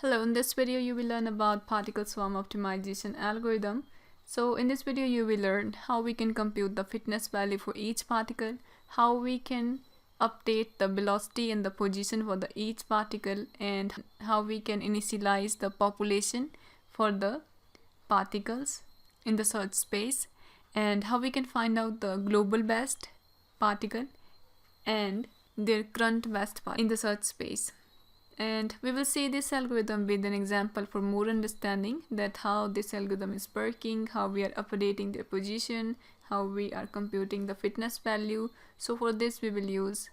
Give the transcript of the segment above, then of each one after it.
Hello, in this video you will learn about particle swarm optimization algorithm. So in this video you will learn how we can compute the fitness value for each particle, how we can update the velocity and the position for each particle, and how we can initialize the population for the particles in the search space, and how we can find out the global best particle and their current best in the search space. And we will see this algorithm with an example for more understanding that how this algorithm is working, how we are updating their position, how we are computing the fitness value. So for this we will use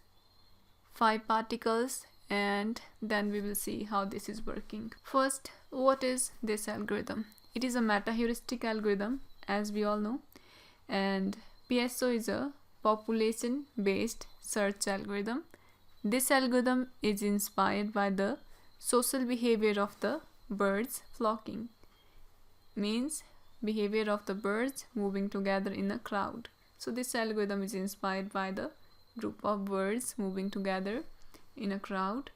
5 particles and then we will see how this is working. First, what is this algorithm? It is a metaheuristic algorithm, as we all know, and PSO is a population based search algorithm. This algorithm is inspired by the social behavior of the birds flocking, means behavior of the birds moving together in a crowd. So this algorithm is inspired by the group of birds moving together in a crowd.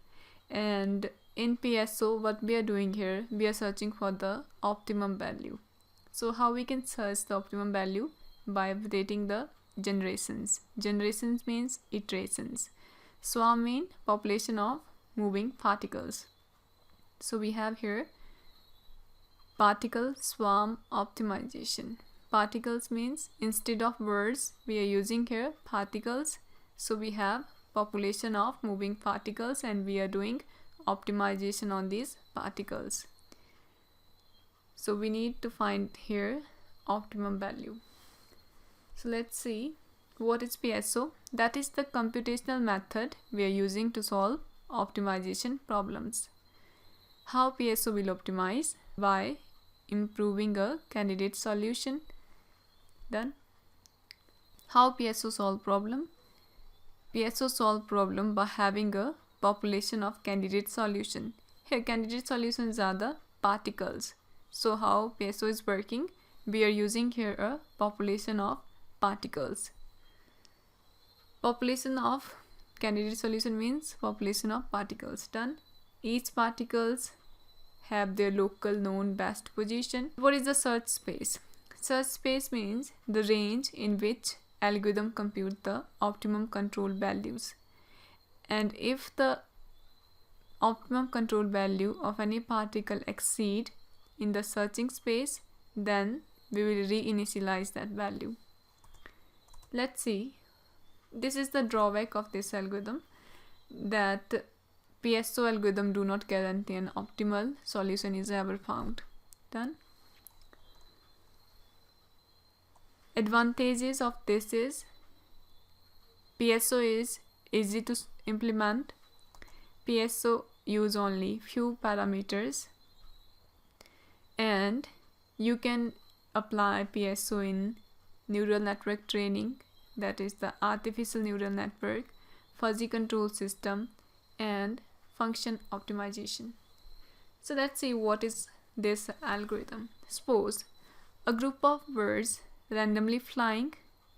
And in PSO, what we are doing here, we are searching for the optimum value. So how we can search the optimum value? By updating the generations. Generations means iterations. Swarm mean population of moving particles. So we have here particle swarm optimization. Particles means instead of words we are using here particles. So we have population of moving particles and we are doing optimization on these particles. So we need to find here optimum value. So let's see. What is PSO? That is the computational method we are using to solve optimization problems. How PSO will optimize? By improving a candidate solution. Then, how PSO solve problem? PSO solve problem by having a population of candidate solution. Here candidate solutions are the particles. So how PSO is working? We are using here a population of particles. Population of candidate solution means population of particles. Done. Each particles have their local known best position. What is the search space? Search space means the range in which algorithm compute the optimum control values. And if the optimum control value of any particle exceed in the searching space, then we will reinitialize that value. Let's see. This is the drawback of this algorithm, that PSO algorithm do not guarantee an optimal solution is ever found. Done. Advantages of this is PSO is easy to implement. PSO use only few parameters and you can apply PSO in neural network training, that is the artificial neural network, fuzzy control system, and function optimization. So let's see what is this algorithm. Suppose a group of birds randomly flying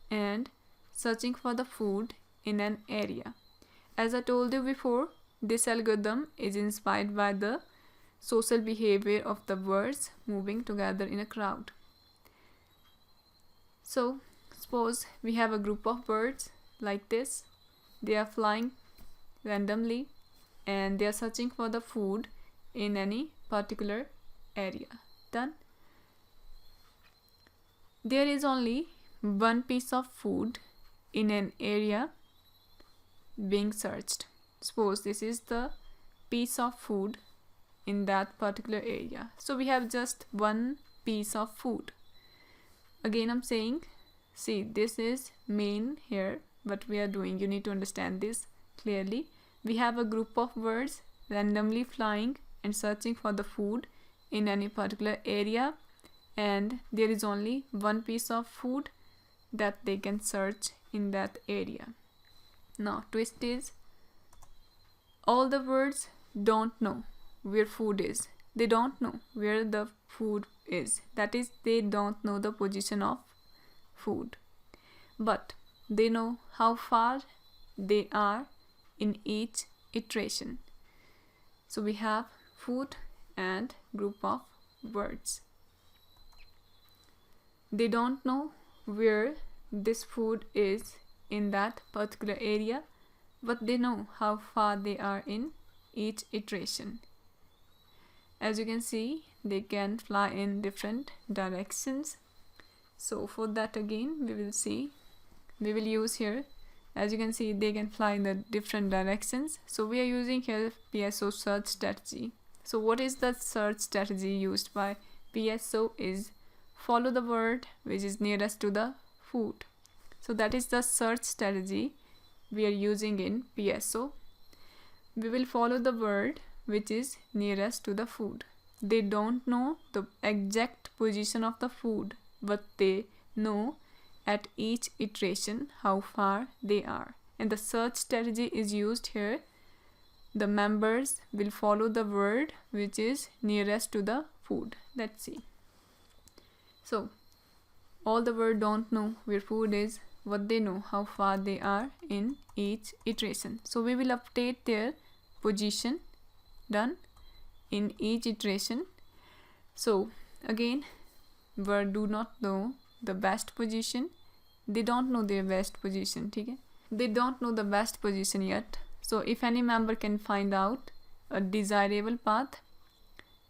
and searching for the food in an area. As I told you before, this algorithm is inspired by the social behavior of the birds moving together in a crowd. So suppose we have a group of birds like this. They are flying randomly and they are searching for the food in any particular area. Done. There is only one piece of food in an area being searched. Suppose this is the piece of food in that particular area. So we have just one piece of food. Again I'm saying, see, this is main here what we are doing. You need to understand this clearly. We have a group of birds randomly flying and searching for the food in any particular area, and there is only one piece of food that they can search in that area. Now twist is, all the birds don't know where food is. They don't know where the food is. That is, they don't know the position of food, but they know how far they are in each iteration. So we have food and group of words. They don't know where this food is in that particular area, but they know how far they are in each iteration. As you can see, they can fly in different directions. So for that again, we will use here, as you can see, they can fly in the different directions. So we are using here PSO Search Strategy. So what is the search strategy used by PSO is follow the word which is nearest to the food. So that is the search strategy we are using in PSO. We will follow the word which is nearest to the food. They don't know the exact position of the food, but they know at each iteration how far they are. And the search strategy is used here. The members will follow the word which is nearest to the food. Let's see. So all the word don't know where food is, what they know how far they are in each iteration. So we will update their position, done, in each iteration. So again, word do not know the best position. They don't know their best position. Okay? They don't know the best position yet. So if any member can find out a desirable path,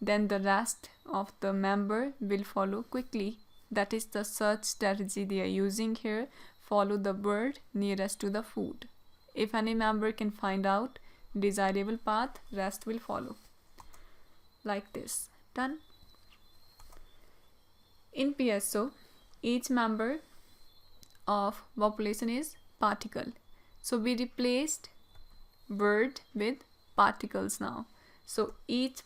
then the rest of the member will follow quickly. That is the search strategy they are using here. Follow the word nearest to the food. If any member can find out desirable path, rest will follow. Like this. Done. In PSO, each member of population is particle. So we replaced word with particles now. So each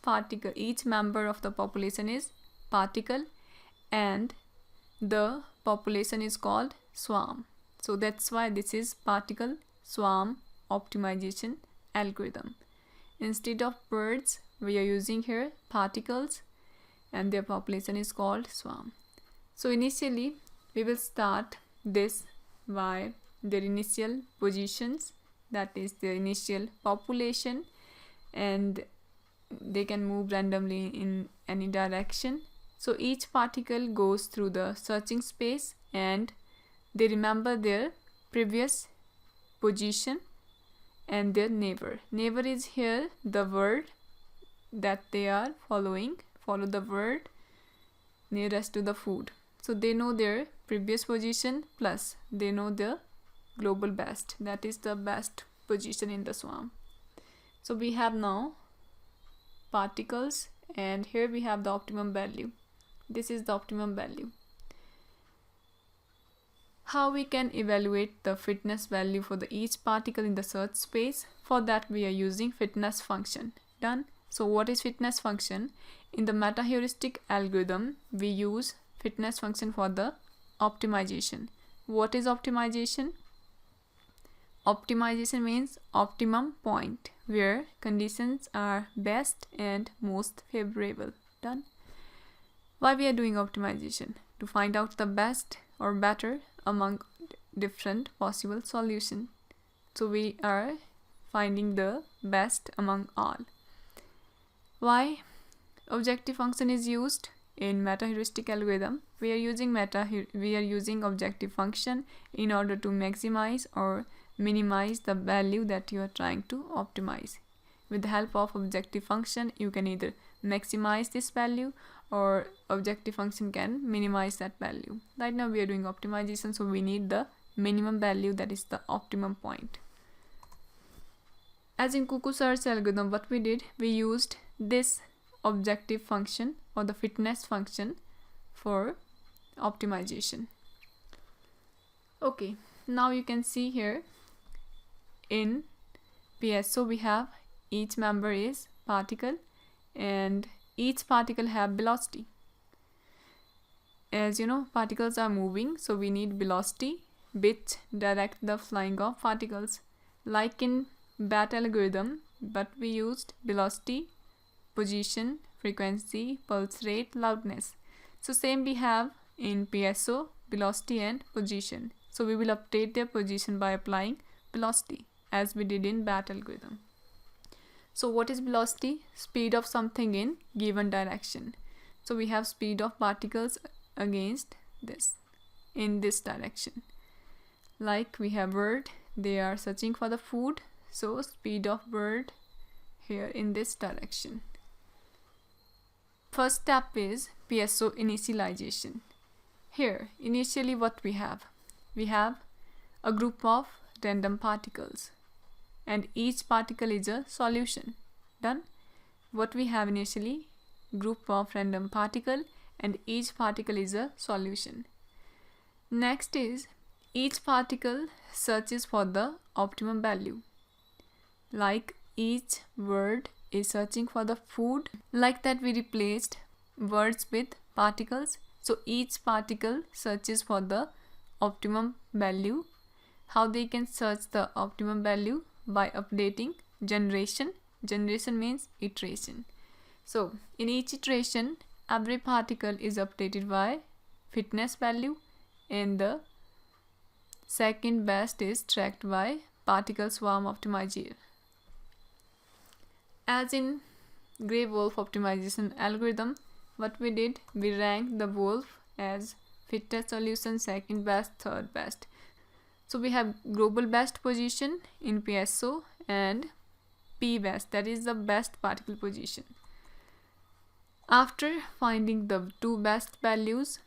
member of the population is particle, and the population is called swarm. So that's why this is particle swarm optimization algorithm. Instead of birds, we are using here particles, and their population is called swarm. So initially we will start this by their initial positions, that is their initial population, and they can move randomly in any direction. So each particle goes through the searching space and they remember their previous position and their neighbor. Neighbor is here the word that they are following. Follow the word nearest to the food. So they know their previous position plus they know the global best, that is the best position in the swarm. So we have now particles, and here we have the optimum value. This is the optimum value. How we can evaluate the fitness value for each particle in the search space? For that we are using fitness function. Done. So what is fitness function? In the metaheuristic algorithm, we use fitness function for the optimization. What is optimization? Optimization means optimum point where conditions are best and most favorable. Done. Why we are doing optimization? To find out the best or better among different possible solutions. So we are finding the best among all. Why objective function is used in metaheuristic algorithm? We are using objective function in order to maximize or minimize the value that you are trying to optimize. With the help of objective function, you can either maximize this value or objective function can minimize that value. Right now we are doing optimization, so we need the minimum value, that is the optimum point. As in Cuckoo search algorithm, what we did, we used this objective function or the fitness function for optimization. Okay, now you can see here in PSO we have each member is particle and each particle have velocity. As you know, particles are moving, so we need velocity which direct the flying of particles. Like in BAT algorithm, but we used velocity, position, frequency, pulse rate, loudness. So same we have in PSO, velocity and position. So we will update their position by applying velocity as we did in BAT algorithm. So what is velocity? Speed of something in given direction. So we have speed of particles against this, in this direction. Like we have bird, they are searching for the food, so speed of bird here in this direction. First step is PSO initialization. Here initially what we have a group of random particles and each particle is a solution. Done. What we have initially, group of random particle and each particle is a solution. Next is each particle searches for the optimum value. Like each word is searching for the food. Like that we replaced words with particles. So each particle searches for the optimum value. How they can search the optimum value? By updating generation. Generation means iteration. So in each iteration, every particle is updated by fitness value and the second best is tracked by particle swarm optimizer. As in gray wolf optimization algorithm, what we did, we ranked the wolf as fittest solution, second best, third best. So we have global best position in PSO and P best, that is the best particle position. After finding the two best values,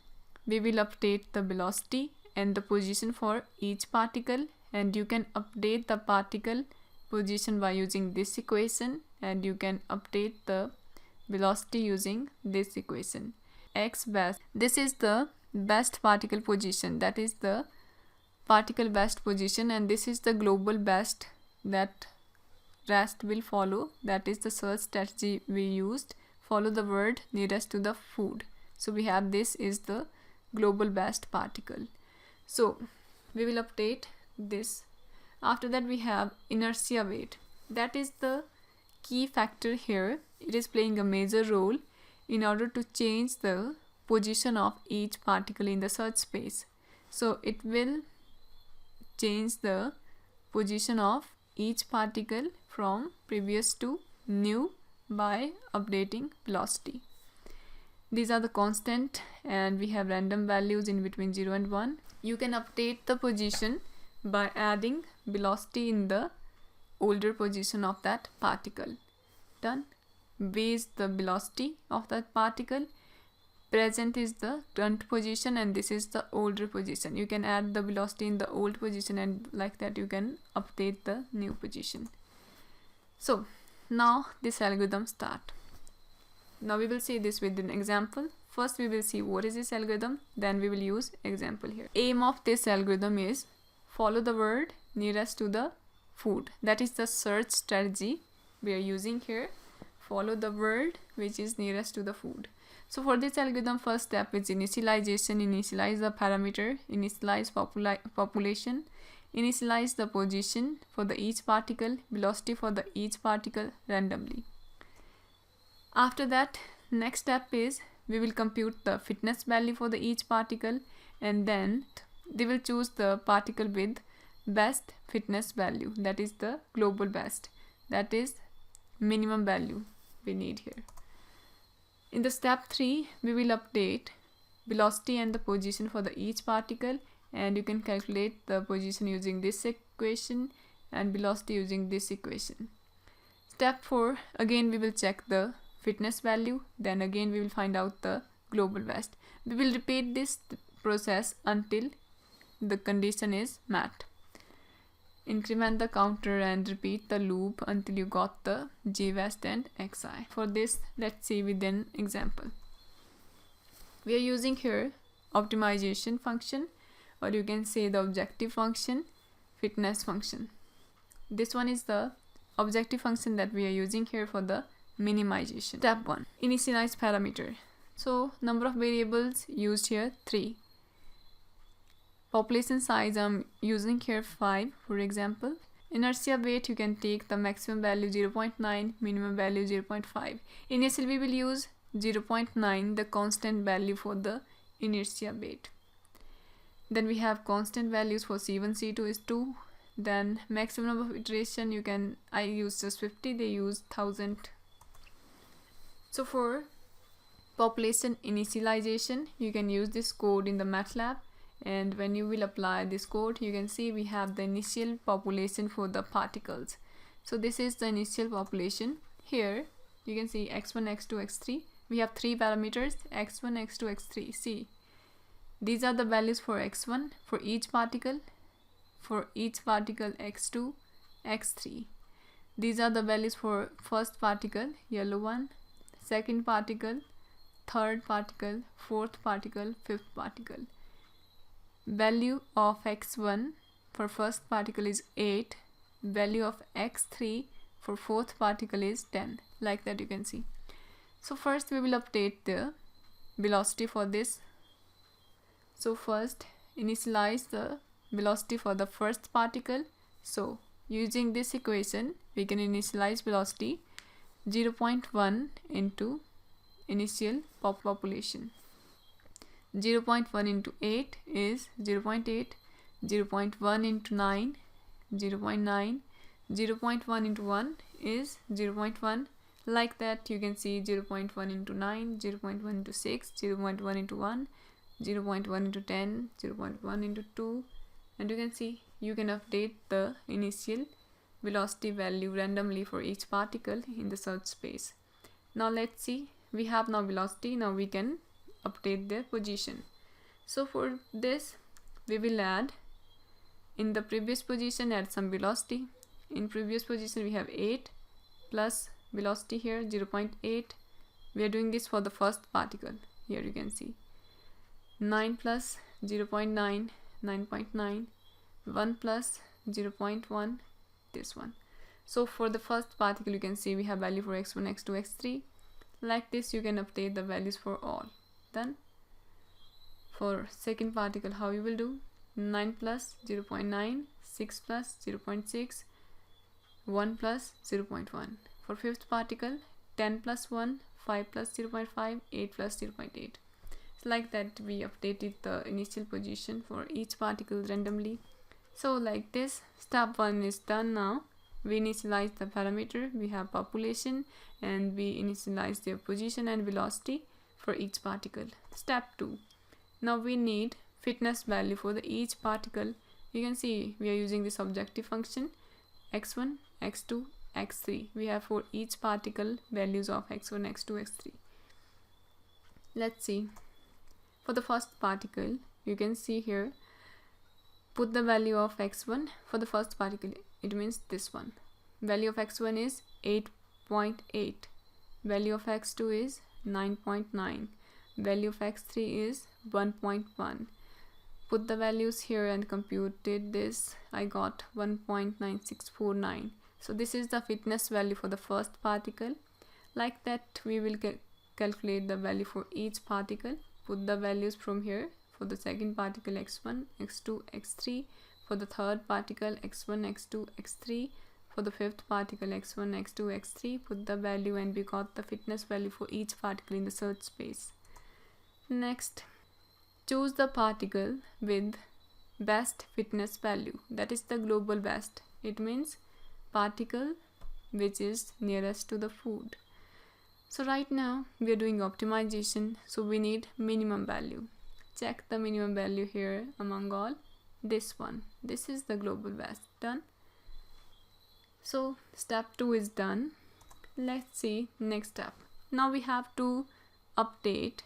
we will update the velocity and the position for each particle, and you can update the particle position by using this equation, and you can update the velocity using this equation. X best, this is the best particle position, that is the particle best position, and this is the global best that rest will follow, that is the search strategy we used, follow the word nearest to the food. So we have this is the global best particle. So we will update this. After that we have inertia weight, that is the key factor here. It is playing a major role in order to change the position of each particle in the search space. So it will change the position of each particle from previous to new by updating velocity. These are the constant and we have random values in between 0 and 1. You can update the position by adding velocity in the older position of that particle. Done. V is the velocity of that particle, present is the current position, and this is the older position. You can add the velocity in the old position, and like that you can update the new position. So now this algorithm start. Now we will see this with an example. First we will see what is this algorithm, then we will use example here. Aim of this algorithm is follow the word nearest to the food, that is the search strategy we are using here. Follow the word which is nearest to the food. So for this algorithm, first step is initialization. Initialize the parameter, initialize population, initialize the position for the each particle, velocity for the each particle randomly. After that, next step is we will compute the fitness value for the each particle, and then they will choose the particle with best fitness value, that is the global best, that is minimum value we need here. In the step 3, we will update velocity and the position for the each particle, and you can calculate the position using this equation and velocity using this equation. Step 4, again we will check the fitness value, then again we will find out the global best. We will repeat this process until the condition is met. Increment the counter and repeat the loop until you got the GWest and XI. For this, let's see with an example. We are using here optimization function, or you can say the objective function, fitness function. This one is the objective function that we are using here for the minimization. Step 1, initialize parameter. So number of variables used here 3. Population size I'm using here 5 for example. Inertia weight, you can take the maximum value 0.9, minimum value 0.5. Initially we will use 0.9, the constant value for the inertia weight. Then we have constant values for C1, C2 is 2. Then maximum number of iteration, I use just 50, they use 1000. So for population initialization, you can use this code in the MATLAB, and when you will apply this code, you can see we have the initial population for the particles. So this is the initial population. Here you can see x1, x2, x3. We have three parameters, x1, x2, x3. See, these are the values for x1 for each particle, for each particle x2, x3. These are the values for first particle, yellow one, second particle, third particle, fourth particle, fifth particle. Value of x1 for first particle is 8. Value of x3 for fourth particle is 10. Like that you can see. So first we will update the velocity for this. So first initialize the velocity for the first particle. So using this equation, we can initialize velocity 0.1 into initial population. 0.1 into 8 is 0.8, 0.1 into 9, 0.9, 0.1 into 1 is 0.1. Like that you can see 0.1 into 9, 0.1 into 6, 0.1 into 1, 0.1 into 10, 0.1 into 2, and you can see you can update the initial velocity value randomly for each particle in the search space. Now let's see, we have now velocity. Now we can update their position. So for this we will add in the previous position, add some velocity. In previous position we have 8 plus velocity here 0.8. we are doing this for the first particle. Here you can see 9 plus 0.9, 9.9, 1 plus 0.1, this one. So for the first particle you can see we have value for x1, x2, x3. Like this you can update the values for all. Then for second particle, how you will do? 9 plus 0.9, 6 plus 0.6, 1 plus 0.1. For fifth particle, 10 plus 1, 5 plus 0.5, 8 plus 0.8. So like that we updated the initial position for each particle randomly. So like this, step 1 is done. Now we initialize the parameter, we have population, and we initialize their position and velocity for each particle. Step 2, now we need fitness value for the each particle. You can see we are using this objective function x1, x2, x3. we have for each particle values of x1, x2, x3. Let's see, for the first particle you can see here, put the value of x1 for the first particle, it means this one. Value of x1 is 8.8, value of x2 is 9.9, value of x3 is 1.1. Put the values here and computed this, I got 1.9649. so this is the fitness value for the first particle. Like that we will calculate the value for each particle. Put the values from here for the second particle x1, x2, x3, for the third particle x1, x2, x3, for the fifth particle x1, x2, x3. Put the value and we got the fitness value for each particle in the search space. Next, choose the particle with best fitness value, that is the global best. It means particle which is nearest to the food. So right now we are doing optimization, so we need minimum value. Check the minimum value here among all, this one. This is the global best. Done. So step 2 is done. Let's see next step. Now we have to update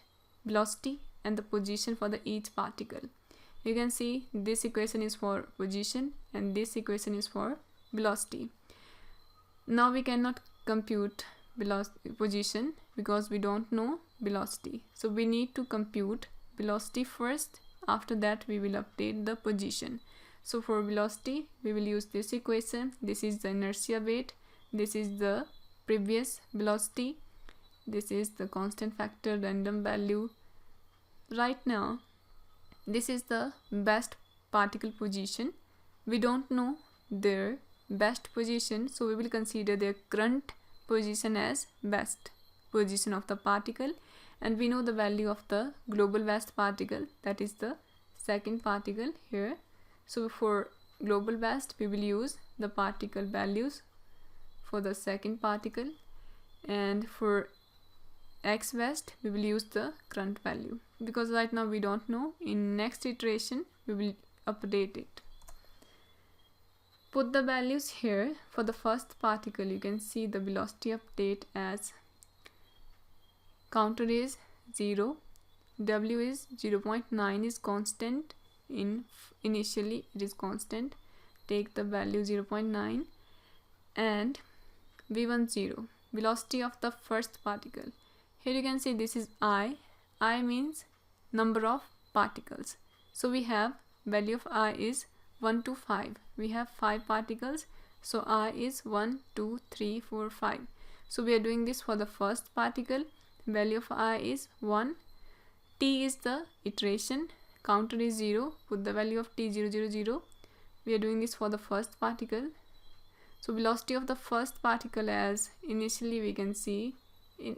velocity and the position for the each particle. You can see this equation is for position and this equation is for velocity. Now we cannot compute position because we don't know velocity, so we need to compute velocity first. After that we will update the position. So for velocity we will use this equation. This is the inertia weight, this is the previous velocity, this is the constant factor random value. Right now this is the best particle position. We don't know their best position, so we will consider their current position as best position of the particle, and we know the value of the global best particle, that is the second particle here. So for global best, we will use the particle values for the second particle, and for x best we will use the current value, because right now we don't know. In next iteration we will update it. Put the values here. For the first particle, you can see the velocity update as counter is 0, w is 0.9 is constant. Initially it is constant, take the value 0.9, and v10, velocity of the first particle. Here you can see this is I means number of particles. So we have value of I is 1 to 5. We have 5 particles, so I is 1, 2, 3, 4, 5. So we are doing this for the first particle. Value of I is 1. T is the iteration, counter is 0, put the value of t 0, 0, 0. We are doing this for the first particle. So velocity of the first particle, as initially we can see,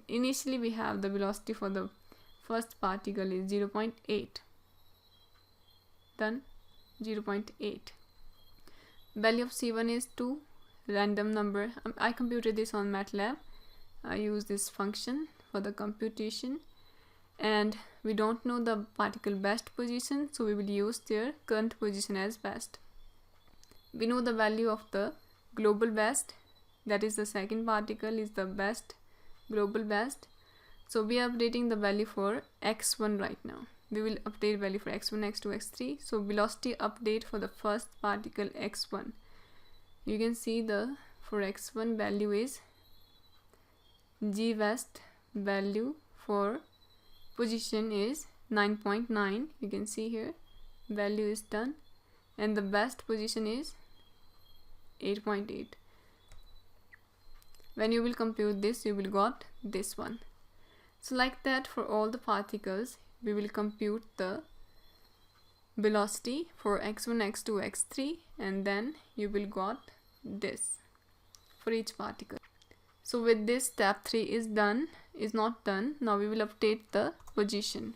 initially we have the velocity for the first particle is 0.8. Done. 0.8. Value of C1 is 2, random number. I computed this on MATLAB. I use this function for the computation, and we don't know the particle best position, so we will use their current position as best. We know the value of the global best, that is the second particle is the best, global best. So we are updating the value for x1 right now. We will update value for x1, x2, x3. So velocity update for the first particle x1. You can see the for x1 value is g best, value for position is 9.9. You can see here value is done, and the best position is 8.8. When you will compute this, you will got this one. So like that, for all the particles we will compute the velocity for x1, x2, x3, and then you will got this for each particle. So with this, step 3 is not done. Now we will update the position.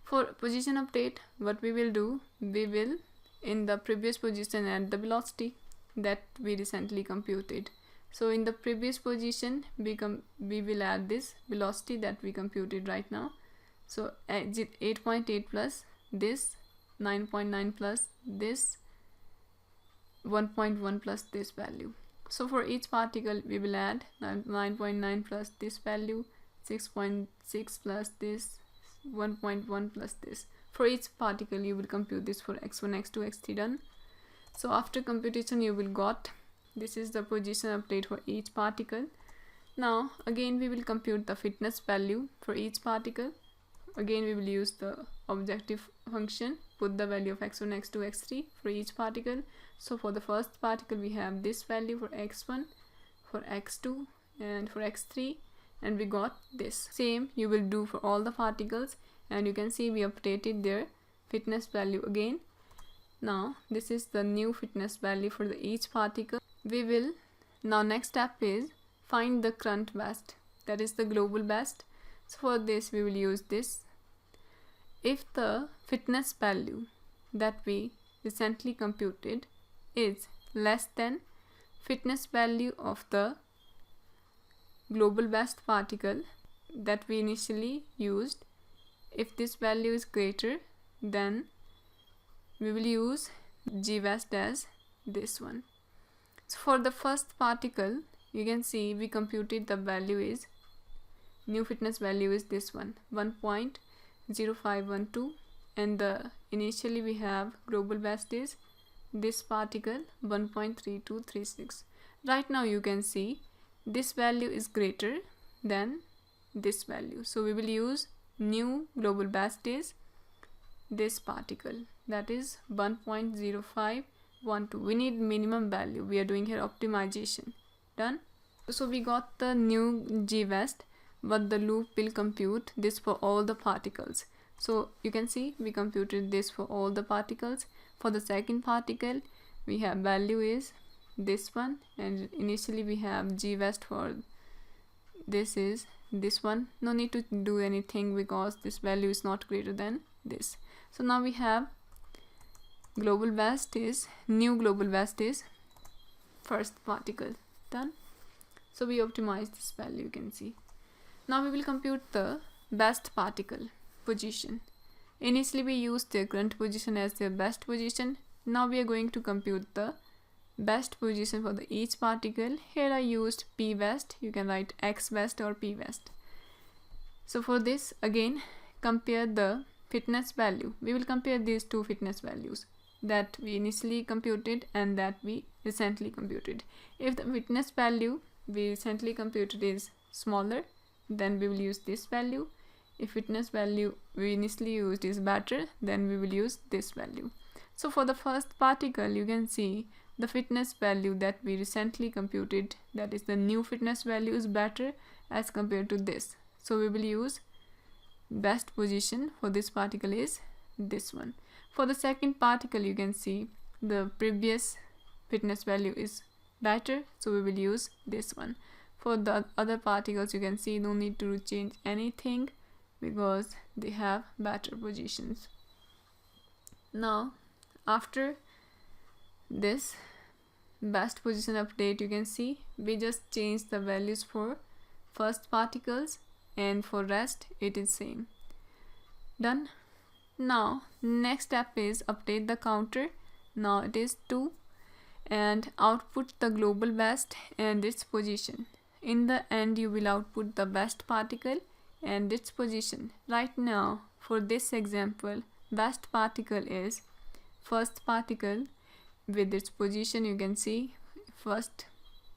For position update, what we will do, we will in the previous position add the velocity that we recently computed. So in the previous position we will add this velocity that we computed right now. So 8.8 plus this, 9.9 plus this, 1.1 plus this value. So for each particle we will add 9.9 plus this value, 6.6 plus this, 1.1 plus this. For each particle you will compute this for x1, x2, x3. Done. So after computation you will got this is the position update for each particle. Now again we will compute the fitness value for each particle. Again we will use the objective function, put the value of x1, x2, x3 for each particle. So for the first particle we have this value for x1, for x2 and for x3, and we got this. Same you will do for all the particles, and you can see we updated their fitness value again. Now this is the new fitness value for each particle. We will now next step is find the current best, that is the global best. So for this we will use this. If the fitness value that we recently computed is less than fitness value of the global best particle that we initially used, if this value is greater, then we will use g best as this one. So for the first particle you can see we computed the value is, new fitness value is this one, 1.0512, and the initially we have global best is this particle 1.3236. Right now you can see this value is greater than this value, so we will use new global best is this particle, that is 1.0512. We need minimum value. We are doing here optimization. Done. So we got the new g best, but the loop will compute this for all the particles. So you can see we computed this for all the particles. For the second particle we have value is this one, and initially we have g best for this is this one. No need to do anything because this value is not greater than this. So now we have global best is, new global best is first particle. Done. So we optimize this value, you can see. Now we will compute the best particle position. Initially we used their current position as their best position. Now we are going to compute the best position for the each particle. Here I used p best. You can write x best or p best. So for this, again, compare the fitness value. We will compare these two fitness values, that we initially computed and that we recently computed. If the fitness value we recently computed is smaller, then we will use this value. If fitness value we initially used is better, then we will use this value. So for the first particle, you can see the fitness value that we recently computed, that is the new fitness value, is better as compared to this. So we will use best position for this particle is this one. For the second particle, you can see the previous fitness value is better, so we will use this one. For the other particles, you can see no need to change anything because they have better positions. Now after this best position update, you can see we just change the values for first particles, and for rest it is same. Done. Now next step is update the counter. Now it is 2, and output the global best and its position. In the end you will output the best particle and its position. Right now for this example, best particle is first particle with its position. You can see first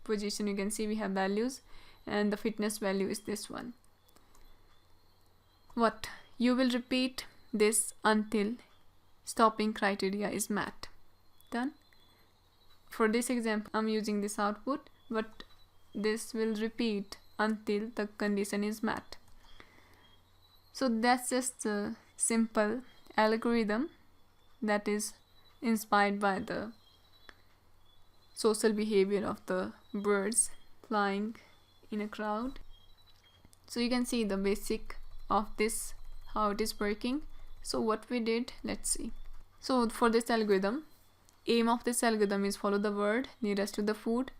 position, you can see we have values, and the fitness value is this one. What you will repeat this until stopping criteria is met. Done. For this example I'm using this output, but this will repeat until the condition is met. So that's just a simple algorithm that is inspired by the social behavior of the birds flying in a crowd. So you can see the basic of this, how it is working. So what we did, let's see. So for this algorithm, aim of this algorithm is follow the word nearest to the food,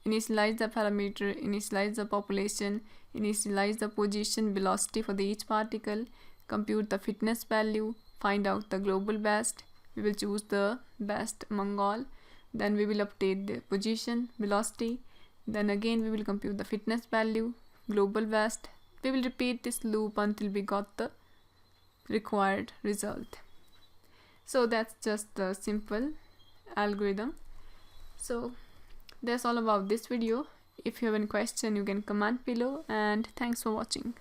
initialize the parameter, initialize the population, initialize the position, velocity for the each particle, compute the fitness value, find out the global best. We will choose the best among all. Then we will update the position, velocity. Then again we will compute the fitness value, global best. We will repeat this loop until we got the required result. So that's just the simple algorithm. So that's all about this video. If you have any question, you can comment below, and thanks for watching.